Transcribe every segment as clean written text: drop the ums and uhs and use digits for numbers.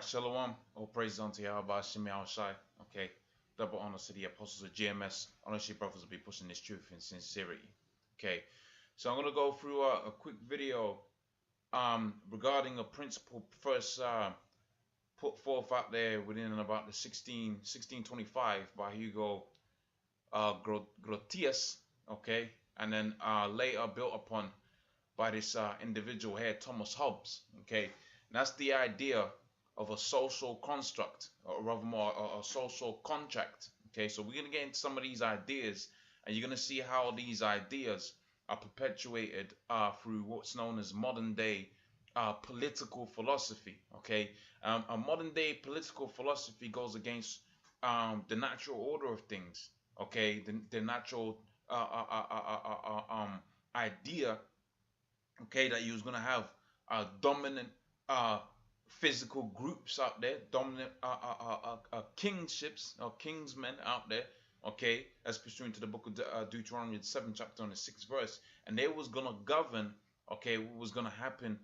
Alright, Shalom. All praise unto Yahweh Shemi Al Shai. Okay. Double honor to the apostles of GMS. Honestly, brothers will be pushing this truth in sincerity. Okay. So I'm gonna go through a quick video regarding a principle first put forth out there within about the 1625 by Hugo Grotius, okay, and then later built upon by this individual here, Thomas Hobbes, okay. And that's the idea of a social construct, or rather more a social contract, okay. So we're gonna get into some of these ideas, and you're gonna see how these ideas are perpetuated through what's known as modern day political philosophy, okay. A modern day political philosophy goes against the natural order of things, okay, the natural idea, okay, that you was gonna have dominant physical groups out there, dominant kingships or kingsmen out there, okay, as pursuant to the book of Deuteronomy, the 7th chapter and the 6th verse, and they was gonna govern, okay, what was gonna happen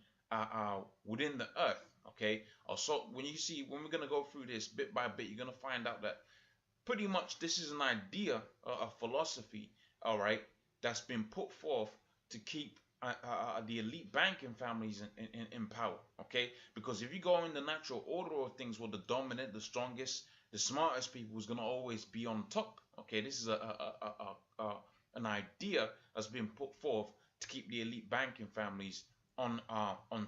within the earth, okay. Also, when we're gonna go through this bit by bit, you're gonna find out that pretty much this is an idea, a philosophy, all right, that's been put forth to keep the elite banking families in power, okay? Because if you go in the natural order of things, well, the dominant, the strongest, the smartest people is going to always be on top, okay? This is an idea that's been put forth to keep the elite banking families on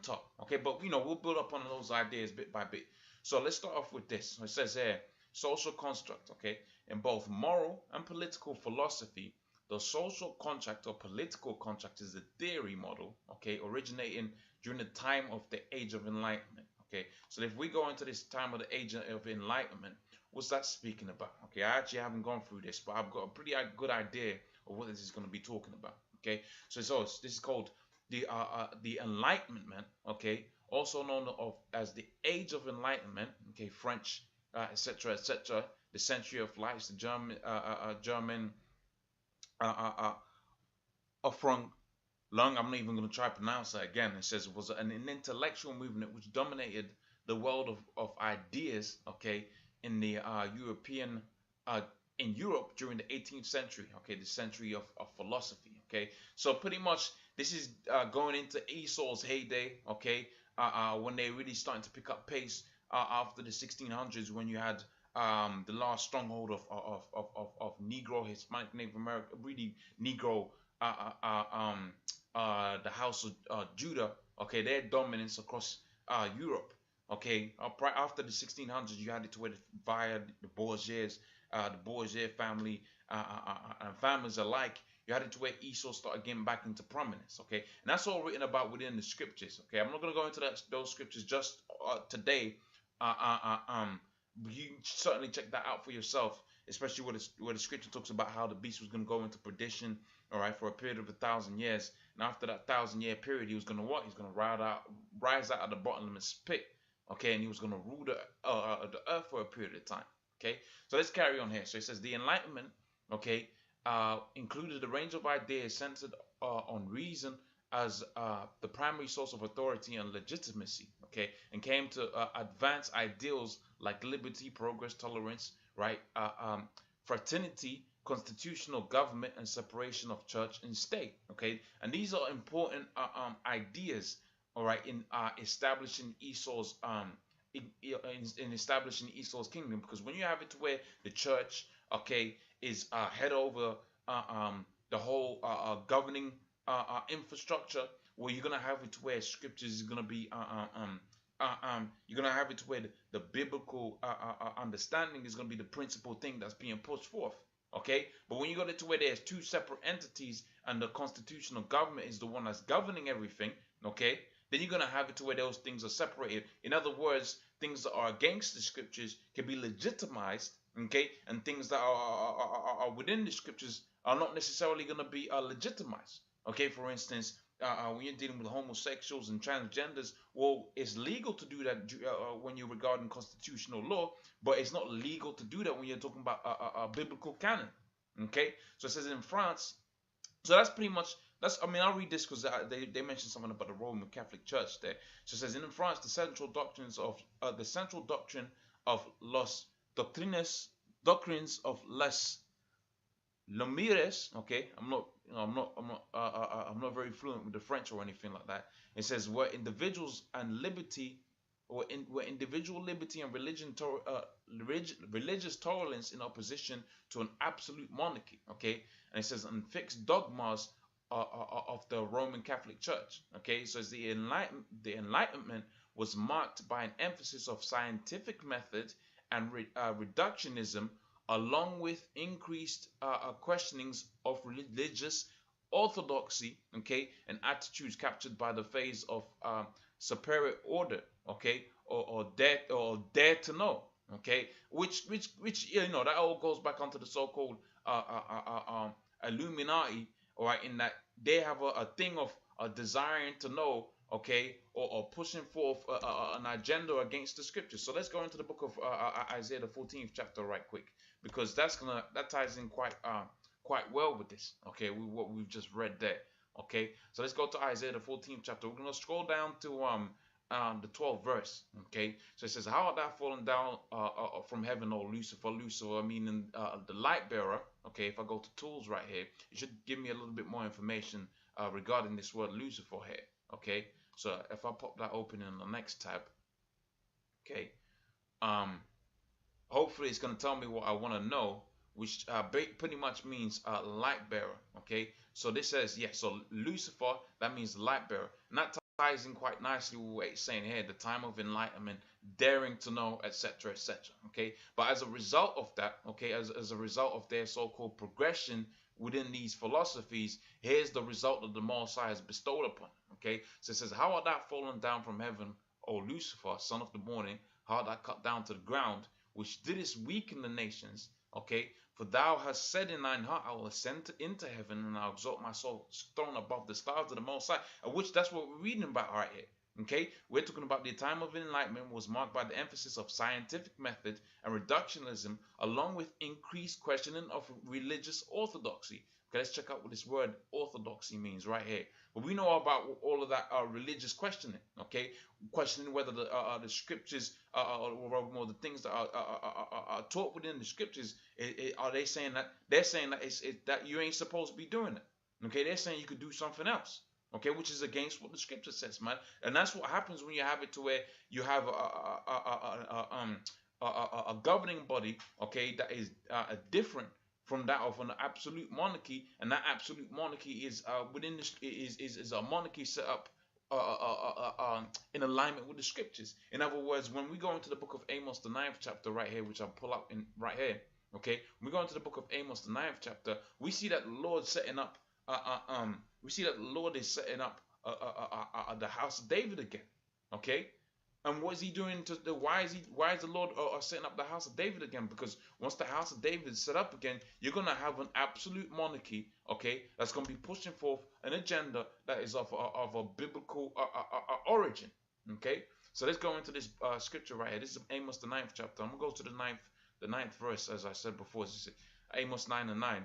top, okay? But we'll build up on those ideas bit by bit. So let's start off with this. It says here, social construct, okay? In both moral and political philosophy, the social contract or political contract is a theory model, okay, originating during the time of the Age of Enlightenment, okay. So if we go into this time of the Age of Enlightenment, what's that speaking about? Okay, I actually haven't gone through this, but I've got a pretty good idea of what this is going to be talking about, okay. So this is called the Enlightenment, okay, also known as the Age of Enlightenment, okay, French, etc., etc., the Century of Lights, the German Afrong Lung, I'm not even going to try to pronounce that again. It says it was an intellectual movement which dominated the world of ideas, okay, in the in Europe during the 18th century, okay, the century of philosophy, okay. So pretty much this is going into Esau's heyday, okay, when they really starting to pick up pace after the 1600s, when you had the last stronghold of Negro, Hispanic, Native American, really Negro, the House of Judah, okay, their dominance across Europe, okay. After the 1600s, you had it to where via the Borgia family, and families alike, you had it to where Esau started getting back into prominence, okay. And that's all written about within the scriptures, okay. I'm not going to go into those scriptures just today. You certainly check that out for yourself, especially where the scripture talks about how the beast was going to go into perdition, all right, for a period of 1,000 years, and after that 1,000-year period, he was going to what? He's going to rise out of the bottomless pit, okay, and he was going to rule the earth for a period of time, okay. So let's carry on here. So it says the Enlightenment, okay, included a range of ideas centered on reason as the primary source of authority and legitimacy, okay, and came to advance ideals like liberty, progress, tolerance, right, fraternity, constitutional government, and separation of church and state, okay. And these are important ideas, all right, in establishing Esau's in establishing Esau's kingdom, because when you have it to where the church, okay, is head over the whole governing infrastructure, well, you're gonna have it to where scriptures is gonna be you're gonna have it to where the biblical understanding is gonna be the principal thing that's being pushed forth, okay. But when you got it to where there's two separate entities and the constitutional government is the one that's governing everything, okay, then you're gonna have it to where those things are separated. In other words, things that are against the scriptures can be legitimized, okay, and things that are within the scriptures are not necessarily gonna be legitimized. Okay, for instance, when you're dealing with homosexuals and transgenders, well, it's legal to do that when you're regarding constitutional law, but it's not legal to do that when you're talking about a biblical canon. Okay, so it says in France. So that's pretty much That's, I mean, I'll read this because they mentioned something about the Roman Catholic Church there. So it says, in France, the central doctrine of los doctrines of les Lemires. Okay, I'm not very fluent with the French or anything like that. It says where individuals and liberty, where individual liberty and religious tolerance in opposition to an absolute monarchy. Okay, and it says and fixed dogmas of the Roman Catholic Church. Okay, so it's the Enlightenment was marked by an emphasis of scientific method and reductionism, along with increased questionings of religious orthodoxy, okay, and attitudes captured by the phase of superior order, okay, or dare to know, okay, which that all goes back onto the so-called Illuminati, all right, in that they have a thing of desiring to know, okay, or pushing forth an agenda against the scriptures. So let's go into the book of Isaiah, the 14th chapter, right quick, because that ties in quite well with this, okay, what we've just read there. Okay, so let's go to Isaiah, the 14th chapter. We're gonna scroll down to the 12th verse. Okay, so it says, how art thou fallen down from heaven, O Lucifer? Lucifer meaning the light bearer. Okay, if I go to tools right here, it should give me a little bit more information regarding this word Lucifer here. Okay, so if I pop that open in the next tab, okay, hopefully it's going to tell me what I want to know, which pretty much means light bearer. Okay, so this says, yeah, so Lucifer, that means light bearer, and that ties in quite nicely with what it's saying here, the time of enlightenment, daring to know, etc., etc. Okay, but as a result of that, okay, as a result of their so-called progression within these philosophies, here's the result that the Most High has bestowed upon. Okay, so it says, how art thou fallen down from heaven, O Lucifer, son of the morning? How art thou cut down to the ground, which didst weaken the nations? Okay, for thou hast said in thine heart, I will ascend into heaven, and I'll exalt my soul throne above the stars of the Most High. Which that's what we're reading about right here. Okay, we're talking about the time of enlightenment was marked by the emphasis of scientific method and reductionism, along with increased questioning of religious orthodoxy. Okay, let's check out what this word orthodoxy means right here. But we know about all of that religious questioning. Okay, questioning whether the scriptures or the things that are taught within the scriptures, are they saying that they're saying that that you ain't supposed to be doing it. Okay, they're saying you could do something else. Okay, which is against what the scripture says, man. And that's what happens when you have it to where you have a governing body, okay, that is different from that of an absolute monarchy, and that absolute monarchy is within this is a monarchy set up in alignment with the scriptures. In other words, when we go into the book of Amos, the 9th chapter, right here, which I'll pull up in right here, okay, when we go into the book of Amos, the 9th chapter, we see that the Lord setting up, we see that the Lord is setting up the house of David again, okay. And what is he doing to the? Why is the Lord setting up the house of David again? Because once the house of David is set up again, you're gonna have an absolute monarchy, okay? That's gonna be pushing forth an agenda that is of a biblical origin, okay? So let's go into this scripture right here. This is Amos, the 9th chapter. I'm gonna go to the ninth verse, as I said before. Amos 9:9,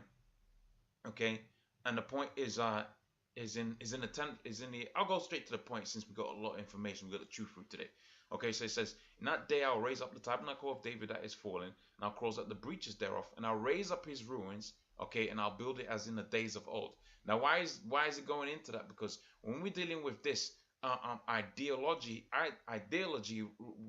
okay? And the point is in the 10th is in the. I'll go straight to the point since we got a lot of information. We got the truth through today. Okay, so it says, in that day I'll raise up the tabernacle of David that is fallen, and I'll close up the breaches thereof, and I'll raise up his ruins, okay, and I'll build it as in the days of old. Now, why is it going into that? Because when we're dealing with this ideology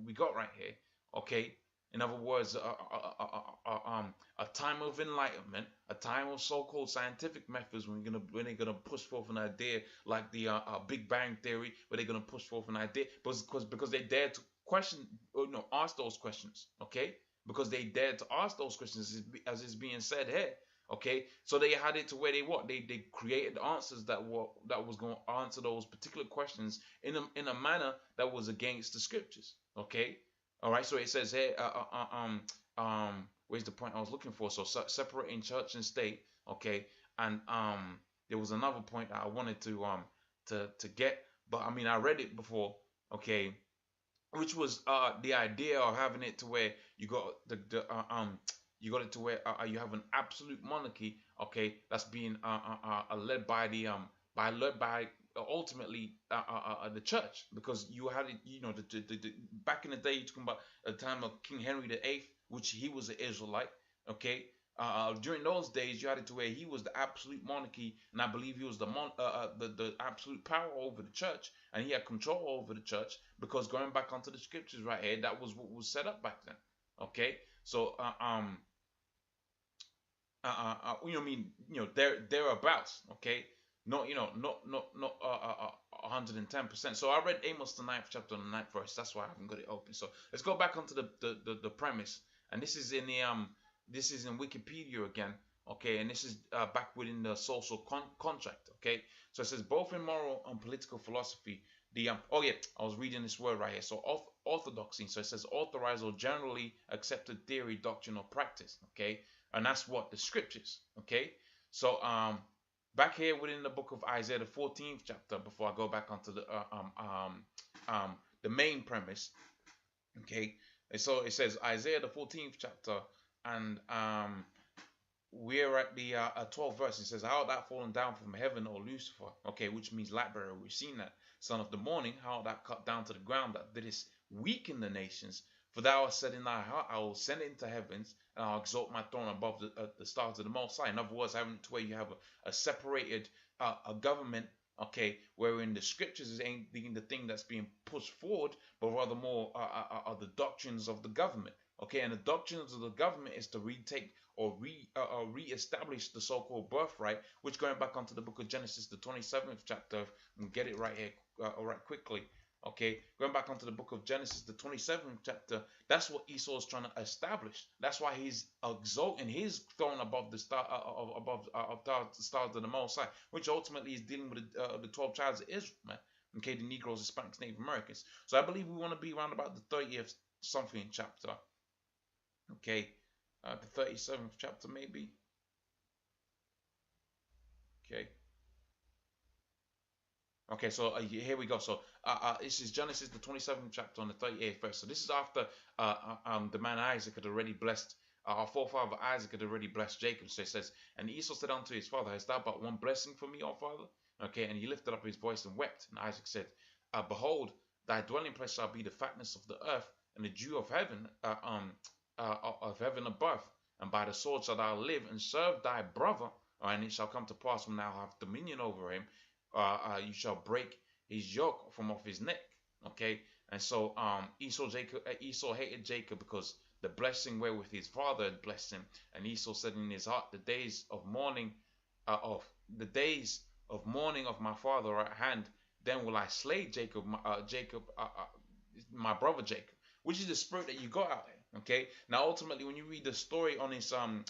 we got right here, okay. In other words, a time of enlightenment, a time of so-called scientific methods when they're gonna push forth an idea like the Big Bang theory, where they're gonna push forth an idea, because they dare to question, ask those questions, okay? Because they dared to ask those questions, as is being said here, okay? So they had it to where they created answers that was going to answer those particular questions in a manner that was against the scriptures, okay? All right, so it says here, where's the point I was looking for? So separating church and state, okay, and there was another point that I wanted to get, but I mean I read it before, okay, which was the idea of having it to where you got you got it to where you have an absolute monarchy, okay, that's being led by by ultimately the church, because you had it, back in the day, you're talking about the time of King Henry VIII, which he was an Israelite. Okay, during those days, you had it to where he was the absolute monarchy, and I believe he was the absolute power over the church, and he had control over the church, because going back onto the scriptures right here, that was what was set up back then. Okay, so I mean, thereabouts. Okay, not, not 110%. So I read Amos the ninth chapter and the ninth verse. That's why I haven't got it open. So let's go back onto the premise, and this is in the this is in Wikipedia again. Okay, and this is back within the social contract. Okay, so it says both in moral and political philosophy. The oh yeah, I was reading this word right here. So orthodoxy. So it says authorized or generally accepted theory, doctrine, or practice. Okay, and that's what the scriptures. Okay, so back here within the book of Isaiah, the 14th chapter, before I go back onto the main premise. Okay, and so it says Isaiah, the 14th chapter, and we're at the 12th verse. It says, how art thou fallen down from heaven, O Lucifer? Okay, which means light bearer. We've seen that. Son of the morning, how art thou cut down to the ground, that didst weaken the nations? For thou hast said in thy heart, I will send it into heavens, and I'll exalt my throne above the stars of the Most High. In other words, having to where you have a separated a government, okay, wherein the scriptures ain't being the thing that's being pushed forward, but rather more are the doctrines of the government. Okay, and the doctrines of the government is to retake or re-establish the so-called birthright, which, going back onto the book of Genesis, the 27th chapter, and get it right here, right quickly. Okay, going back onto the book of Genesis, the 27th chapter, that's what Esau is trying to establish. That's why he's exalting his throne above the star, above the stars of the Most High, which ultimately is dealing with the 12 tribes of Israel, man. Okay, the Negroes, Hispanics, Native Americans. So I believe we want to be around about the 30th something chapter. Okay, the 37th chapter maybe. Okay. Okay, so here we go. So this is Genesis, the 27th chapter, on the 38th verse. So this is after the man Isaac had already blessed, our forefather Isaac had already blessed Jacob. So it says, and Esau said unto his father, hast thou but one blessing for me, O father? Okay, and he lifted up his voice and wept. And Isaac said, behold, thy dwelling place shall be the fatness of the earth, and the dew of heaven above. And by the sword shalt thou live and serve thy brother. And it shall come to pass when thou have dominion over him, you shall break his yoke from off his neck. Okay, and so Esau hated Jacob because the blessing wherewith his father had blessed him, and Esau said in his heart, the days of mourning of my father are at hand. Then will I slay Jacob, my brother Jacob, which is the spirit that you got out there. Okay, now ultimately, when you read the story on its own,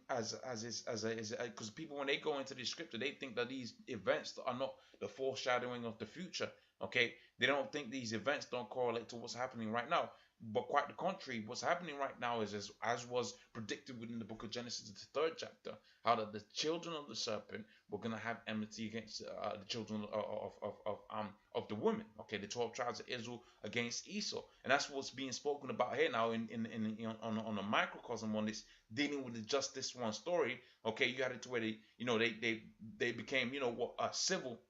because people, when they go into the scripture, they think that these events are not the foreshadowing of the future. Okay, they don't think these events don't correlate to what's happening right now. But quite the contrary, what's happening right now is as was predicted within the book of Genesis, the 3rd chapter, how that the children of the serpent were going to have enmity against the children of the woman. Okay, the 12 tribes of Israel against Esau, and that's what's being spoken about here now on a microcosm on this, dealing with just this one story. Okay, you had it to where they became civil,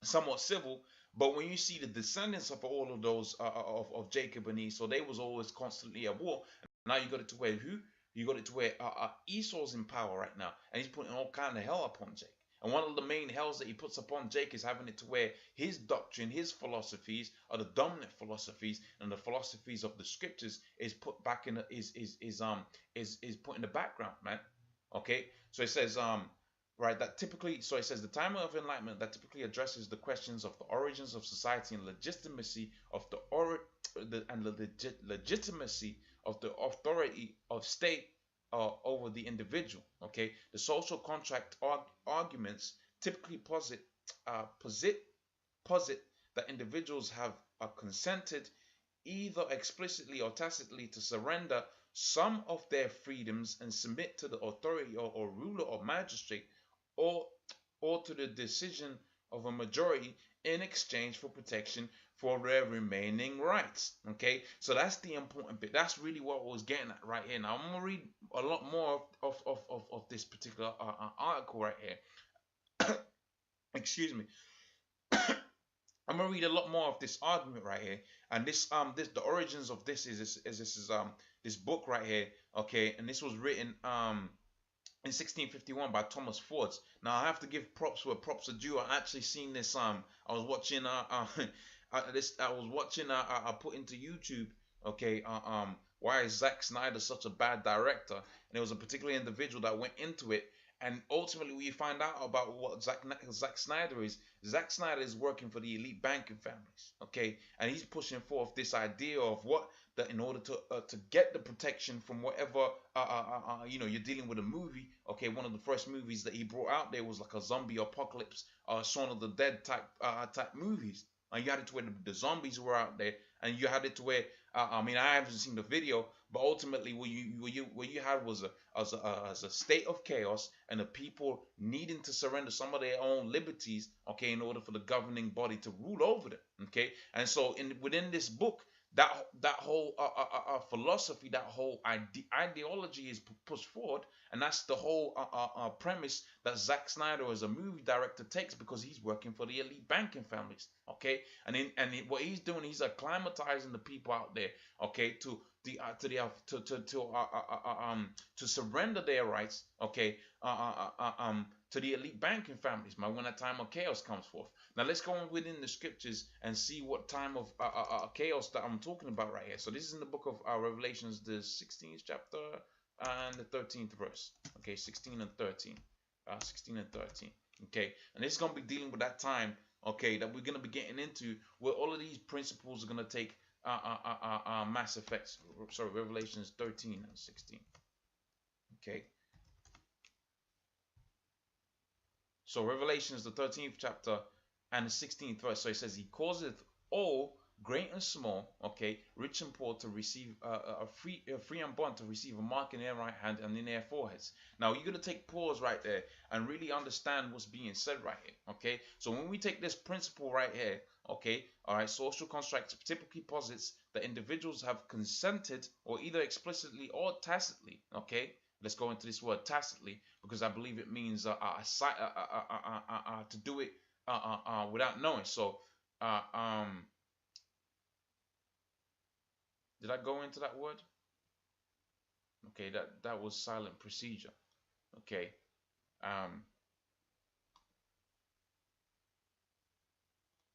somewhat civil. But when you see the descendants of all of those of Jacob and Esau, they was always constantly at war. Now you got it to where who? You got it to where Esau's in power right now, and he's putting all kind of hell upon Jake. And one of the main hells that he puts upon Jake is having it to where his doctrine, his philosophies are the dominant philosophies, and the philosophies of the scriptures is put back in the, is put in the background, man. Okay, so it says right, that typically, so it says the time of enlightenment that typically addresses the questions of the origins of society and legitimacy of legitimacy of the authority of state over the individual. Okay, the social contract arguments typically posit that individuals have consented, either explicitly or tacitly, to surrender some of their freedoms and submit to the authority or ruler or magistrate, or to the decision of a majority in exchange for protection for their remaining rights. Okay, so that's the important bit. That's really what I was getting at right here. Now I'm gonna read a lot more of this particular article right here. Excuse me. I'm gonna read a lot more of this argument right here, and this the origins of this is this book right here, okay, and this was written in 1651 by Thomas Ford. Now I have to give props where props are due. I actually seen this I was watching I was watching I put into YouTube, okay, why is Zack Snyder such a bad director, and there was a particular individual that went into it, and ultimately we find out about what Zack Snyder is. Zack Snyder is working for the elite banking families, okay, and he's pushing forth this idea of what that in order to get the protection from whatever you're dealing with a movie. Okay, one of the first movies that he brought out there was like a zombie apocalypse, Shaun of the Dead type movies. And you had it to where the zombies were out there, and you had it to where I mean I haven't seen the video, but ultimately what you had was a state of chaos and the people needing to surrender some of their own liberties, okay, in order for the governing body to rule over them, okay. And so within this book, that whole philosophy, that whole ideology is pushed forward, and that's the whole premise that Zack Snyder as a movie director takes, because he's working for the elite banking families, okay. What he's doing, he's acclimatizing the people out there, okay, to surrender their rights, okay, to the elite banking families, man, when a time of chaos comes forth. Now let's go on within the scriptures and see what time of chaos that I'm talking about right here. So this is in the book of Revelations, the 16th chapter and the 13th verse. Okay, 16 and 13. 16 and 13. Okay, and this is going to be dealing with that time, okay, that we're going to be getting into, where all of these principles are going to take mass effects. Sorry, Revelations 13 and 16. Okay, so Revelation is the 13th chapter and the 16th verse. So it says, He causeth all, great and small, okay, rich and poor, to receive free and bond, to receive a mark in their right hand and in their foreheads. Now you're gonna take pause right there and really understand what's being said right here, okay. So when we take this principle right here, okay, all right, social constructs typically posits that individuals have consented, or either explicitly or tacitly, okay. Let's go into this word tacitly, because I believe it means to do it without knowing. So, did I go into that word? Okay, that was silent procedure. Okay,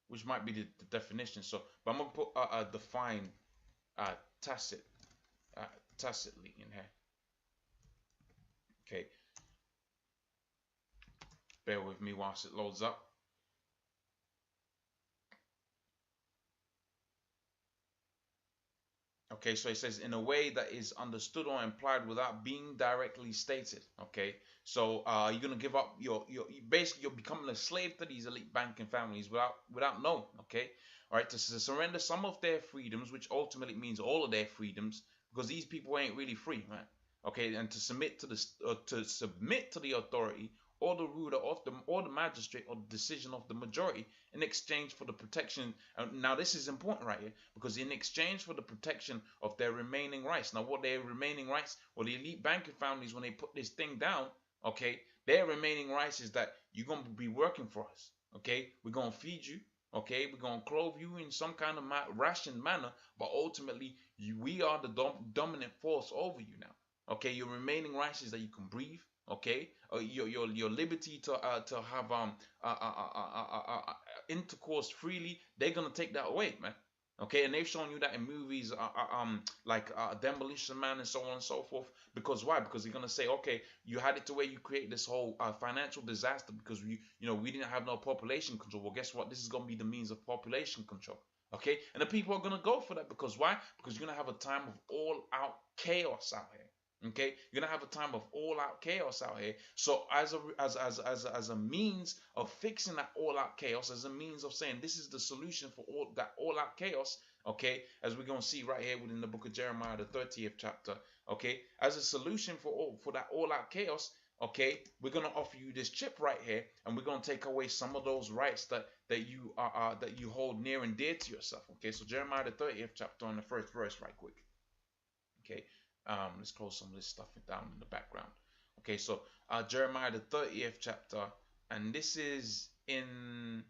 which might be the definition. So, but I'm gonna put define uh, tacit uh, tacitly in here. Okay, bear with me whilst it loads up. Okay, so it says in a way that is understood or implied without being directly stated. Okay, so you're gonna give up basically you're becoming a slave to these elite banking families without knowing. Okay, all right, to surrender some of their freedoms, which ultimately means all of their freedoms, because these people ain't really free, man. Okay, and to submit to the authority or the ruler of the or the magistrate or the decision of the majority in exchange for the protection. Now this is important right here, because in exchange for the protection of their remaining rights. Now what their remaining rights? Well, the elite banking families, when they put this thing down, okay, their remaining rights is that you're gonna be working for us. Okay, we're gonna feed you. Okay, we're gonna clothe you in some kind of ration manner, but ultimately we are the dominant force over you now. Okay, your remaining rights is that you can breathe. Okay, your liberty to have intercourse freely, they're gonna take that away, man. Okay, and they've shown you that in movies, like Demolition Man and so on and so forth. Because why? Because they're gonna say, okay, you had it to where you create this whole financial disaster because we didn't have no population control. Well, guess what? This is gonna be the means of population control. Okay, and the people are gonna go for that because why? Because you're gonna have a time of all-out chaos out here. Okay, you're gonna have a time of all-out chaos out here. So as a means of fixing that all-out chaos, as a means of saying this is the solution for all that all-out chaos, okay, as we're gonna see right here within the book of Jeremiah, the 30th chapter, okay, as a solution for that all-out chaos, okay, we're gonna offer you this chip right here, and we're gonna take away some of those rights that you hold near and dear to yourself. Okay, so Jeremiah the 30th chapter on the first verse, right quick. Okay, let's close some of this stuff down in the background. Okay, so Jeremiah the 30th chapter, and this is in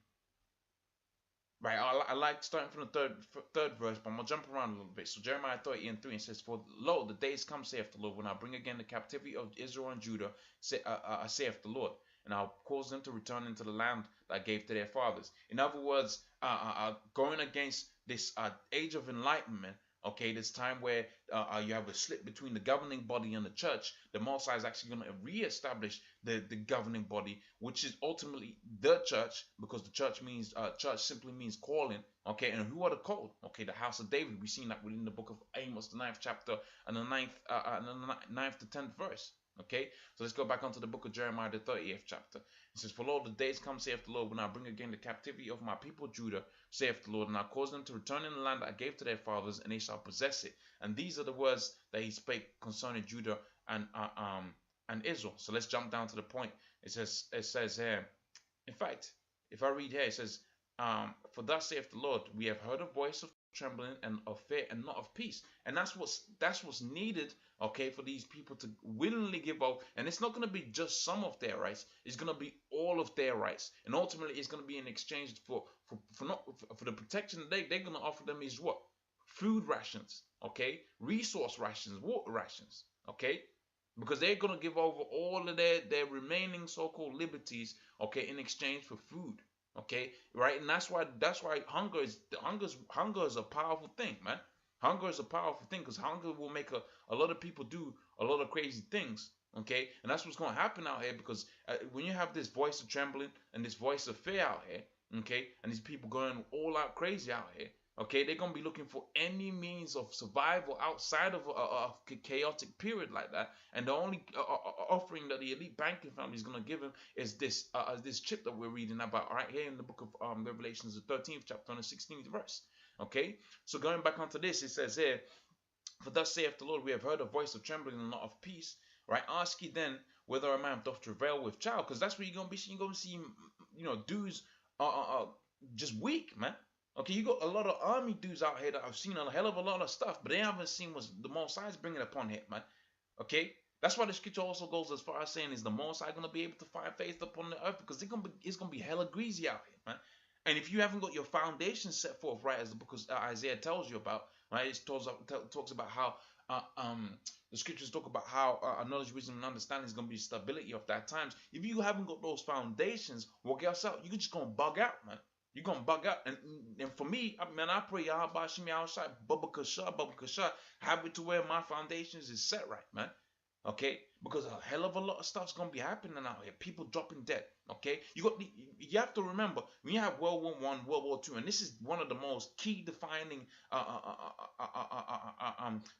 right, I like starting from the third verse, but I'm gonna jump around a little bit. So Jeremiah 30 and 3 it says, "For lo, the days come, saith the Lord, when I bring again the captivity of Israel and Judah, saith the Lord, and I'll cause them to return into the land that I gave to their fathers." In other words, going against this age of enlightenment. Okay, this time where you have a slip between the governing body and the church, the Most High is actually going to re-establish the governing body, which is ultimately the church, because the church means church simply means calling. Okay, and who are the called? Okay, the house of David. We've seen that within the book of Amos, the ninth chapter, and the ninth to 10th verse. Okay, so let's go back onto the book of Jeremiah, the 30th chapter. It says, "For lo, the days come, saith the Lord, when I bring again the captivity of my people Judah, saith the Lord, and I cause them to return in the land that I gave to their fathers, and they shall possess it." And these are the words that he spake concerning Judah and Israel. So let's jump down to the point. It says here, in fact, if I read here, it says, "For thus saith the Lord, we have heard a voice of trembling and of fear and not of peace." And that's what's needed, okay, for these people to willingly give up. And it's not going to be just some of their rights; it's going to be all of their rights. And ultimately, it's going to be in exchange for the protection that they're going to offer them is what? Food rations, okay, resource rations, water rations, okay, because they're going to give over all of their remaining so-called liberties, okay, in exchange for food, okay, right? And that's why hunger is a powerful thing, man. Hunger is a powerful thing, because hunger will make a lot of people do a lot of crazy things, okay. And that's what's going to happen out here, because when you have this voice of trembling and this voice of fear out here, okay, and these people going all out crazy out here, okay, they're gonna be looking for any means of survival outside of a chaotic period like that. And the only offering that the elite banking family is gonna give him is this chip that we're reading about right here in the book of Revelations, the 13th chapter and the 16th verse. Okay, so going back onto this, it says here, "For thus saith the Lord, we have heard a voice of trembling and not of peace." Right? "Ask ye then whether a man doth travail with child," because that's where you're gonna be. You're gonna see, dudes just weak, man. Okay, you got a lot of army dudes out here that have seen a hell of a lot of stuff, but they haven't seen what the Most High is bringing upon him, man. Okay, that's why the scripture also goes as far as saying, "Is the Most High gonna be able to find faith upon the earth?" Because it's gonna be hella greasy out here, man. And if you haven't got your foundation set forth right, as the book of Isaiah tells you about, right, it talks about how uh, um the scriptures talk about how knowledge, wisdom, and understanding is gonna be stability of that times. If you haven't got those foundations, well, guess out, you're just gonna bug out, man. You're gonna bug out, and for me, man, I pray Yahweh Shimi outside, Baba Kasha, have it to where my foundations is set right, man. Okay, because a hell of a lot of stuff's gonna be happening out here. People dropping dead. Okay, you have to remember, when you have World War One, World War Two, and this is one of the most key defining,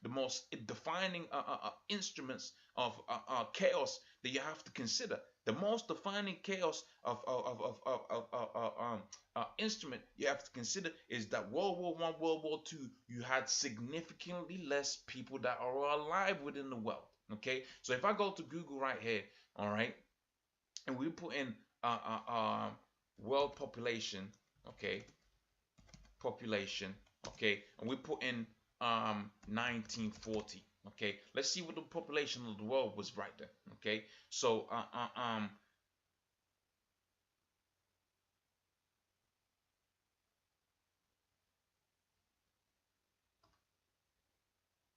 the most defining instruments of chaos that you have to consider. The most defining chaos of instrument you have to consider is that World War One, World War Two, you had significantly less people that are alive within the world. Okay, so if I go to Google right here, all right, and we put in world population, okay, population, okay, and we put in 1940, okay, let's see what the population of the world was right there. Okay, so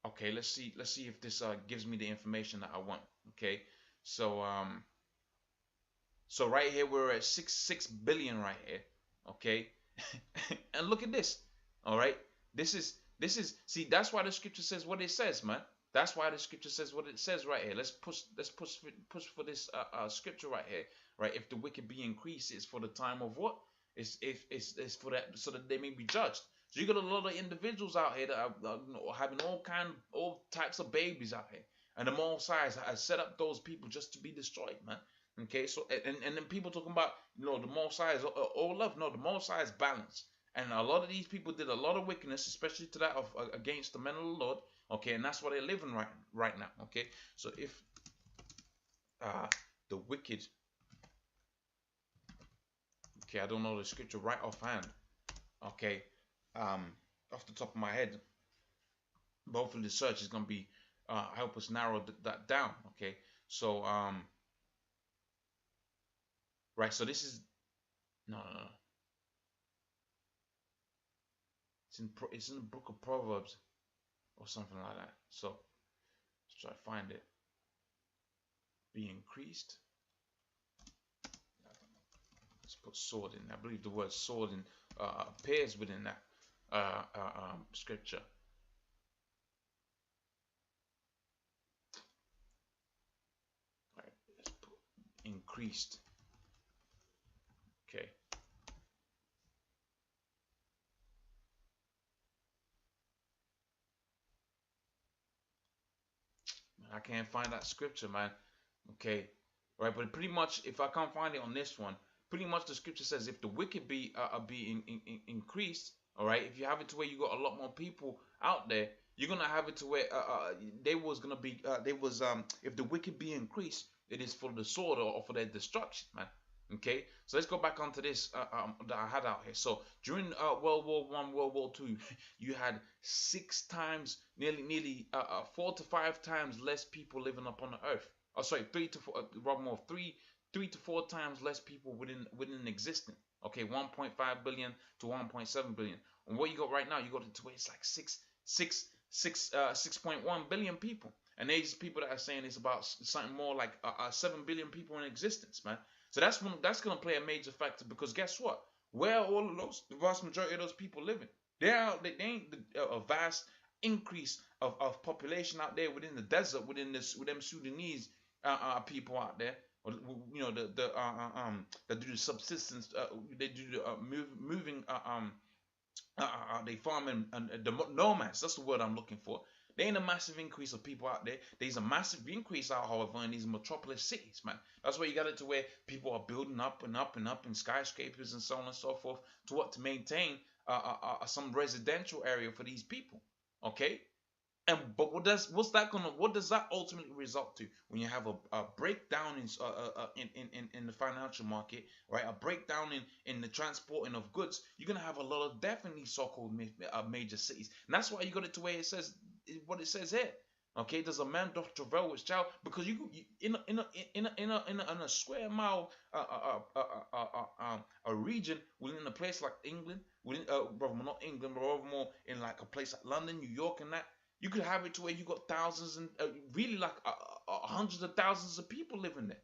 okay, let's see if this gives me the information that I want. Okay, so so right here we're at 6 billion right here. Okay, and look at this. All right, this is see, that's why the scripture says what it says, man. That's why the scripture says what it says right here. Let's push for this scripture right here. Right, if the wicked be increased, it's for the time of what? It's for that, so that they may be judged. So you got a lot of individuals out here that are having all types of babies out here, and the Most High has set up those people just to be destroyed, man. Okay, so and then people talking about, the Most High is all love. No, the Most High is balance, and a lot of these people did a lot of wickedness, especially to that of against the men of the Lord. Okay, and that's what they're living right now. Okay, so if the wicked, okay, I don't know the scripture right offhand. Okay, off the top of my head, but hopefully the search is gonna be help us narrow that down. Okay, so right, so this is No, no, no. It's in the book of Proverbs or something like that. So let's try to find it. Be increased. Let's put sword in. I believe the word sword in, appears within that scripture. Right, let's put increased. Okay. I can't find that scripture, man. Okay, right. But pretty much, if I can't find it on this one, pretty much the scripture says if the wicked be increased, all right. If you have it to where you got a lot more people out there, you're gonna have it to where they was gonna be they was if the wicked be increased, it is for the sword or for their destruction, man. Okay, so let's go back onto this that I had out here. So during World War One, World War Two, you had 6 times, nearly 4 to 5 times less people living upon the earth. Oh, sorry, 3 to 4, rather more, three to four times less people within existence. Okay, 1.5 billion to 1.7 billion. And what you got right now, you got it to where it's like 6.1 billion people. And there's people that are saying it's about something more like 7 billion people in existence, man. So that's gonna play a major factor because guess what? Where are all of those, the vast majority of those people living? They ain't a vast increase of population out there within the desert, with them Sudanese people out there, or, you know, that do the subsistence, they do the moving, they farm and the nomads. That's the word I'm looking for. There ain't a massive increase of people out there. There's a massive increase out, however, in these metropolis cities, man. That's where you got it to where people are building up and up and up in skyscrapers and so on and so forth to maintain some residential area for these people. Okay, and but what does that ultimately result to when you have a breakdown in the financial market, right? A breakdown in the transporting of goods. You're gonna have a lot of death in these so-called major cities, and that's why you got it to where it says what it says here. Okay, does a man doth travail with child? Because you in a square mile a region within a place like England, within rather not England, but rather more in like a place like London, New York, and that you could have it to where you got thousands and really like hundreds of thousands of people living there.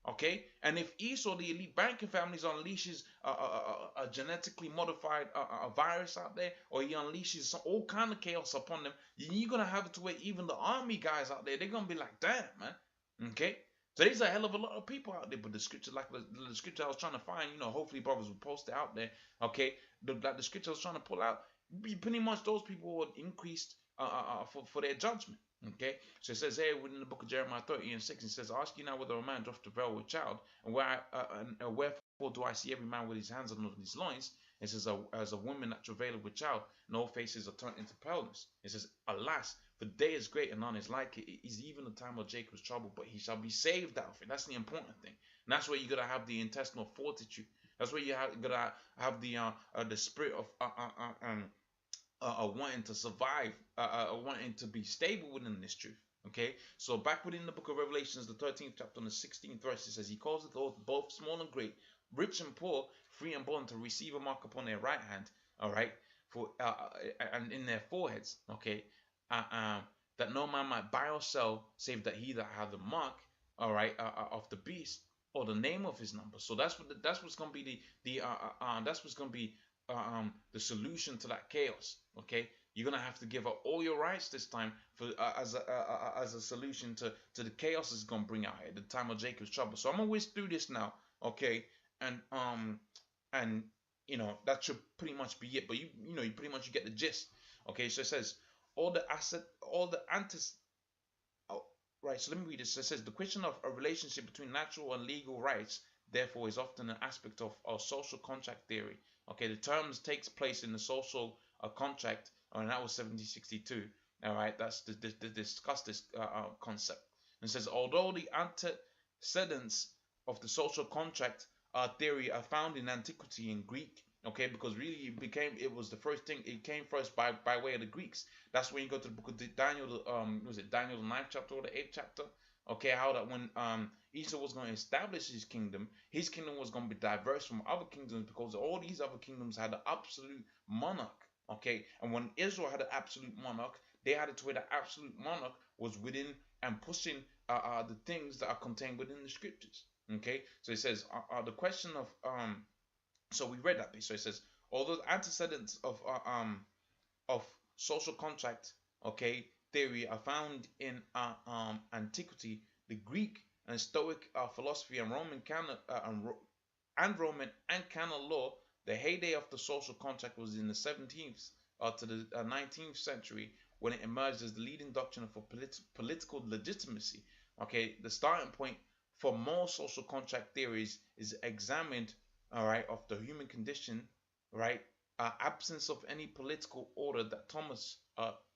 Okay, and if Esau, the elite banking families, unleashes a genetically modified a virus out there, or he unleashes all kind of chaos upon them, you're gonna have it to where even the army guys out there, they're gonna be like, damn, man. Okay, so there's a hell of a lot of people out there. But the scripture, like the scripture I was trying to find, hopefully brothers will post it out there. Okay, like the scripture I was trying to pull out, pretty much those people would increased for their judgment. Okay, so it says here within the book of Jeremiah 30:6, it says, "Ask you now whether a man doth travail with child, and wherefore do I see every man with his hands on his loins?" It says, "As a woman that travaileth with child, and all faces are turned into paleness." It says, "Alas, for the day is great and none is like it. It is even the time of Jacob's trouble, but he shall be saved out of it." That's the important thing, and that's where you gotta have the intestinal fortitude. That's where you gotta have the spirit of wanting to survive, wanting to be stable within this truth. Okay, so back within the book of Revelations, the 13th chapter and the 16th verse, it says, "He calls the Lord both small and great, rich and poor, free and bond, to receive a mark upon their right hand, all right, for and in their foreheads, okay, uh, uh, that no man might buy or sell, save that he that hath the mark, all right, of the beast, or the name of his number." So that's what's gonna be that's what's gonna be the solution to that chaos. Okay, you're gonna have to give up all your rights this time for as a solution to the chaos that's gonna bring out at the time of Jacob's trouble. So I'm gonna whiz through this now. Okay, and and that should pretty much be it. But you pretty much you get the gist. Okay, so it says all the antis. Oh, right. So let me read this. So it says the question of a relationship between natural and legal rights, therefore, is often an aspect of social contract theory. Okay, the terms takes place in the social contract, and that was 1762. All right, that's to discuss this concept. And it says although the antecedents of the social contract theory are found in antiquity in Greek. Okay, because really it was the first thing, it came first by way of the Greeks. That's when you go to the book of Daniel, was it Daniel the 9th chapter or the 8th chapter? Okay, how that when Esau was going to establish his kingdom was going to be diverse from other kingdoms because all these other kingdoms had an absolute monarch. Okay, and when Israel had an absolute monarch, they had it to where the absolute monarch was within and pushing the things that are contained within the scriptures. Okay, so it says the question of so we read that bit. So it says although the antecedents of social contract, okay, theory are found in antiquity, the Greek and Stoic philosophy and Roman and canon law. The heyday of the social contract was in the 17th to the 19th century when it emerged as the leading doctrine for political legitimacy. Okay, the starting point for more social contract theories is examined, all right, of the human condition, right, absence of any political order that Thomas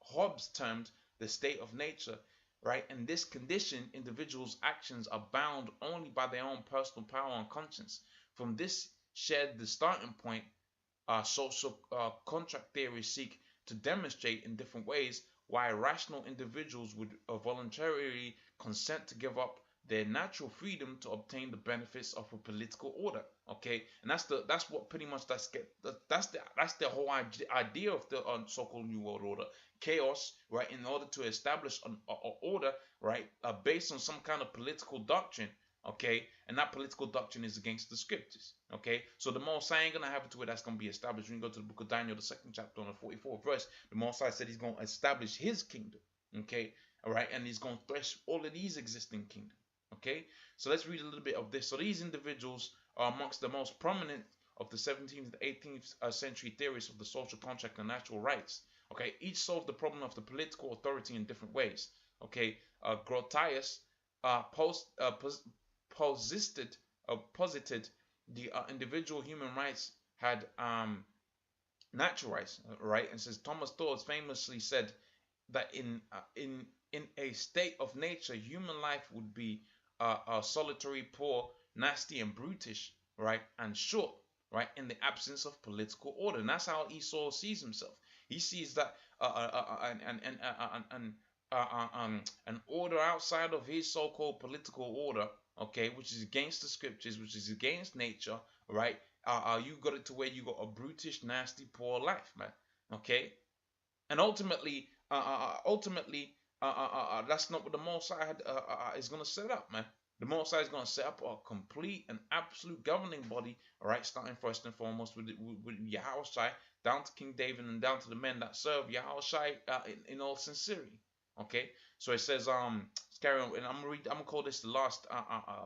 Hobbes termed the state of nature, right? In this condition, individuals' actions are bound only by their own personal power and conscience. From this shared the starting point, social contract theories seek to demonstrate in different ways why rational individuals would voluntarily consent to give up their natural freedom to obtain the benefits of a political order. Okay, and that's what pretty much that's the whole idea of the so-called new world order, chaos, right? In order to establish an order, right, based on some kind of political doctrine, okay, and that political doctrine is against the scriptures. Okay, so the Most High ain't gonna have it to where that's gonna be established. When you go to the book of Daniel, the second chapter on the 44th verse, the Most High said he's gonna establish his kingdom. Okay, all right, and he's gonna thresh all of these existing kingdoms. Okay, so let's read a little bit of this. So these individuals are amongst the most prominent of the 17th and 18th century theories of the social contract and natural rights. Okay, each solved the problem of the political authority in different ways. Okay, Grotius post posited posited the individual human rights had natural rights, right? And says Thomas Thorpe famously said that in a state of nature, human life would be solitary, poor, nasty, and brutish, right, and short, right, in the absence of political order. And that's how Esau sees himself. He sees that an order outside of his so-called political order, okay, which is against the scriptures, which is against nature, right? You got it to where you got a brutish, nasty, poor life, man. Okay, and ultimately, that's not what the Most High is going to set up, man. The Most High is going to set up a complete and absolute governing body, all right, starting first and foremost with Yahushai, down to King David and down to the men that serve Yahushai in all sincerity. Okay, so it says, let's carry on, and I'm gonna call this the last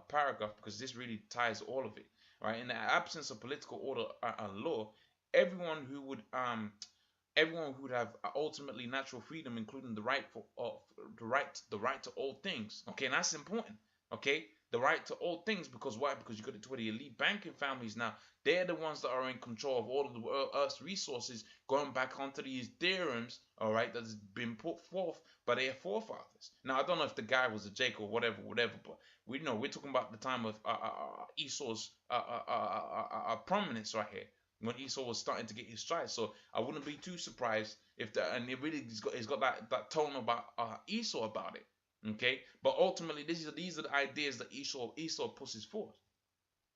paragraph because this really ties all of it, right? In the absence of political order and law, everyone who would have ultimately natural freedom, including the right for the right to all things. Okay, and that's important. Okay, the right to all things, because why? Because you got it to the elite banking families now. They're the ones that are in control of all of the Earth's resources, going back onto these theorems, all right, that's been put forth by their forefathers. Now, I don't know if the guy was a Jake or whatever, but we know we're talking about the time of Esau's prominence right here, when Esau was starting to get his stride. So I wouldn't be too surprised if that, and it really it's got that tone about Esau about it. Okay, but ultimately these are the ideas that Esau pushes forth.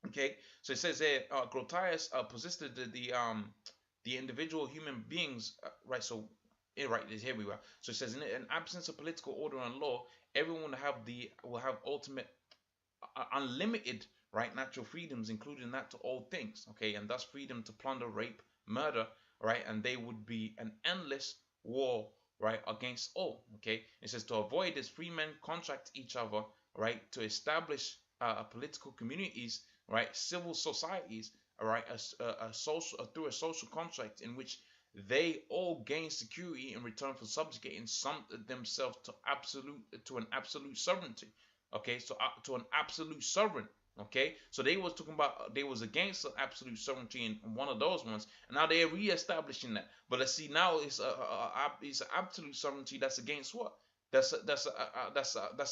Okay, so it says here, Grotius persisted the individual human beings, right? So right here we were. So it says in an absence of political order and law, everyone will have ultimate unlimited, right, natural freedoms, including that to all things, okay, and thus freedom to plunder, rape, murder, right, and they would be an endless war, right, against all. Okay, it says to avoid this, free men contract each other, right, to establish political communities, right, civil societies, all right, a social through a social contract in which they all gain security in return for subjugating some themselves to an absolute sovereignty. Okay, so to an absolute sovereign. Okay, so they was talking about they was against absolute sovereignty in one of those ones, and now they're re-establishing that. But let's see, now it's absolute sovereignty that's against what? That's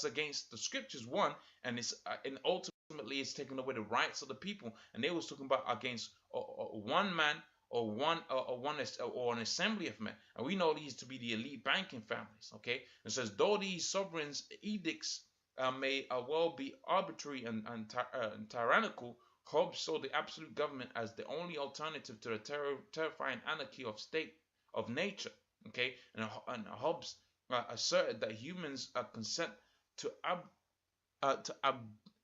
against the scriptures, one, and it's and ultimately it's taking away the rights of the people. And they was talking about against one man or an assembly of men, and we know these to be the elite banking families. Okay, it says though these sovereigns edicts may well be arbitrary and tyrannical, Hobbes saw the absolute government as the only alternative to the terrifying anarchy of state of nature. Okay, and Hobbes asserted that humans consent to to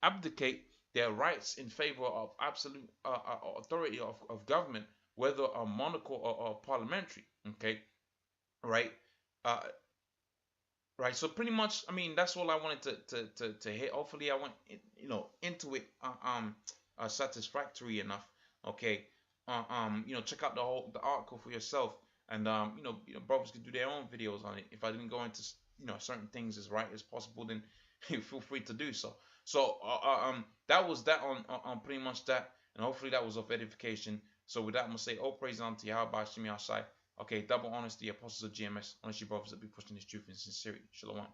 abdicate their rights in favor of absolute authority of government, whether monarchical or parliamentary. Okay, right. Uh, right. So pretty much, I mean, that's all I wanted to hit. Hopefully, I went into it satisfactory enough. Okay. Check out the article for yourself, and brothers can do their own videos on it. If I didn't go into certain things as right as possible, then feel free to do so. So that was that on pretty much that, and hopefully that was of edification. So with that, I'm gonna say all praise unto Yahweh Shemi Shai. Okay, double honors the apostles of GMS, honest you brothers that be pushing this truth in sincerity. Shalom.